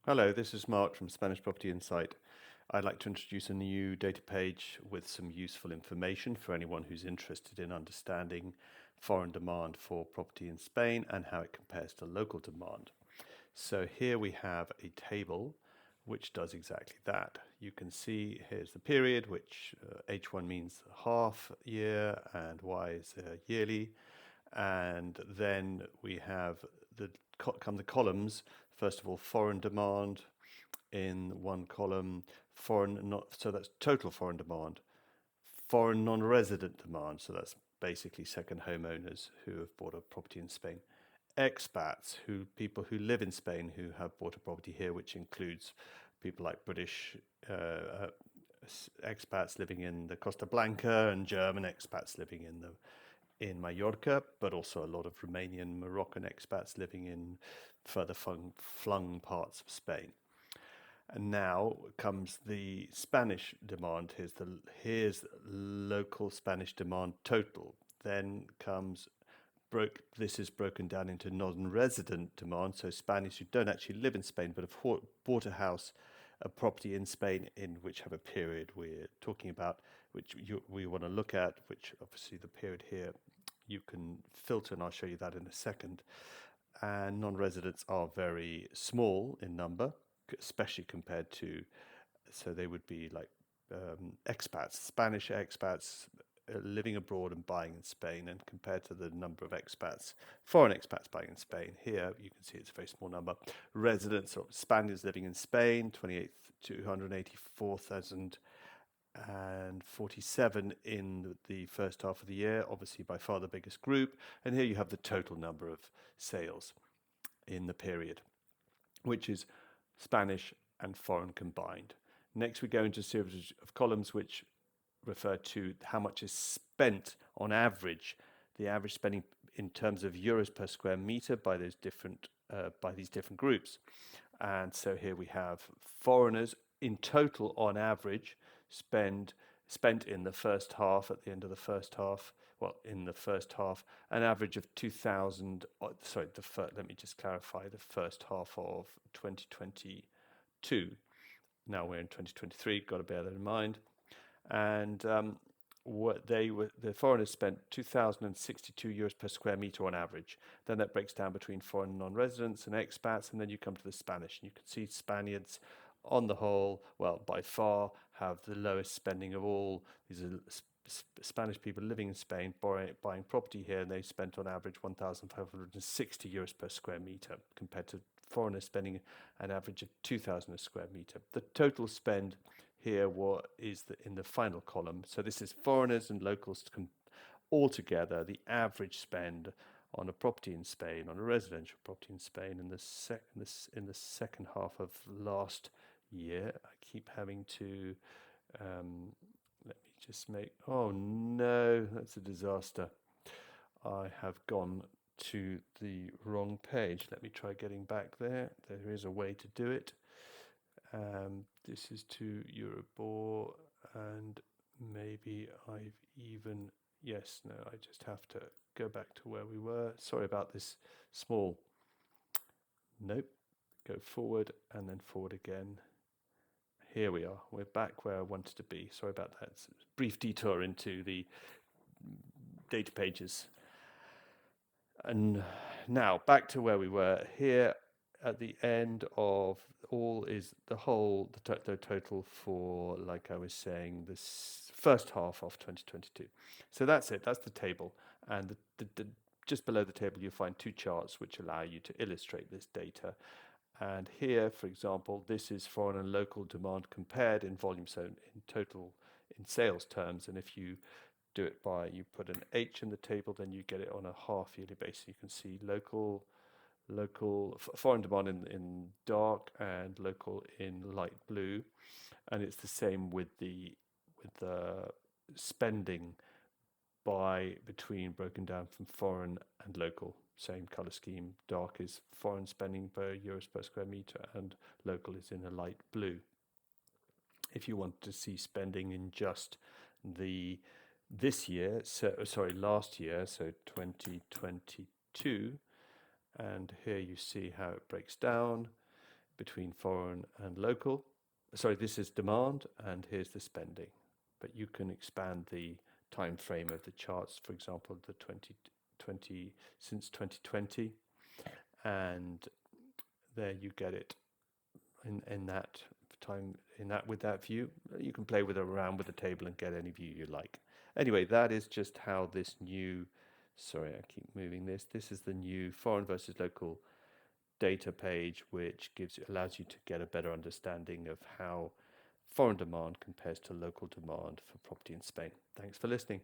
Hello, this is Mark from Spanish Property Insight. I'd like to introduce a new data page with some useful information for anyone who's interested in understanding foreign demand for property in Spain and how it compares to local demand. So here we have a table which does exactly that. You can see here's the period, which H1 means half year and Y is yearly. And then we have the columns. First of all, foreign demand in one column, so that's total foreign demand, foreign non-resident demand, so that's basically second homeowners who have bought a property in Spain, expats, people who live in Spain who have bought a property here, which includes people like British expats living in the Costa Blanca and German expats living in Mallorca, but also a lot of Romanian, Moroccan expats living in further flung parts of Spain. And now comes the Spanish demand. Here's local Spanish demand total. Then comes this is broken down into non-resident demand, so Spanish who don't actually live in Spain but have bought a property in Spain in whichever period we're talking about, we want to look at, which obviously the period here you can filter, and I'll show you that in a second. And non-residents are very small in number, especially compared to, so they would be like expats, Spanish expats living abroad and buying in Spain, and compared to the number of expats, foreign expats buying in Spain, here you can see it's a very small number. Residents or Spaniards living in Spain, 284,047 in the first half of the year, obviously by far the biggest group. And here you have the total number of sales in the period, which is Spanish and foreign combined. Next, we go into a series of columns which refer to how much is spent on average, the average spending in terms of euros per square meter by these different groups. And so here we have foreigners in total on average spent in the first half, at the end of the first half, in the first half, an average of 2,000. Let me just clarify, the first half of 2022. Now we're in 2023, got to bear that in mind. And the foreigners spent 2,062 euros per square meter on average. Then that breaks down between foreign non-residents and expats, and then you come to the Spanish, and you can see Spaniards on the whole, by far, have the lowest spending of all. These are Spanish people living in Spain buying property here, and they spent on average 1,560 euros per square meter, compared to foreigners spending an average of 2,000 a square meter. The total spend here in the final column. So this is foreigners and locals all together, the average spend on a property in Spain, on a residential property in Spain in the second half of last year. I keep having to let me just oh no, that's a disaster. I have gone to the wrong page. Let me try getting back there. There is a way to do it. This is to Euribor, and maybe I've even, yes, no, I just have to go back to where we were. Sorry about this small, nope, go forward and then forward again. Here we are, we're back where I wanted to be. Sorry about that. It's a brief detour into the data pages. And now back to where we were. Here at the end of all is the total for, like I was saying, this first half of 2022. So that's it, that's the table. And just below the table you'll find two charts which allow you to illustrate this data. And here, for example, this is foreign and local demand compared in volume, so in total in sales terms. And if you do it by, you put an H in the table, then you get it on a half yearly basis. You can see foreign demand in dark and local in light blue. And it's the same with the spending between broken down from foreign and local. Same color scheme. Dark is foreign spending per euros per square meter, and local is in a light blue. If you want to see spending in just last year, so 2022, and here you see how it breaks down. between foreign and local. Sorry, this is demand, and here's the spending. But you can expand the time frame of the charts, for example, the 2020 since 2020, and there you get it in that time, in that with that view. You can play with around with the table and get any view you like. Anyway, that is just how this new, sorry, I keep moving this. This is the new foreign versus local data page, which allows you to get a better understanding of how foreign demand compares to local demand for property in Spain. Thanks for listening.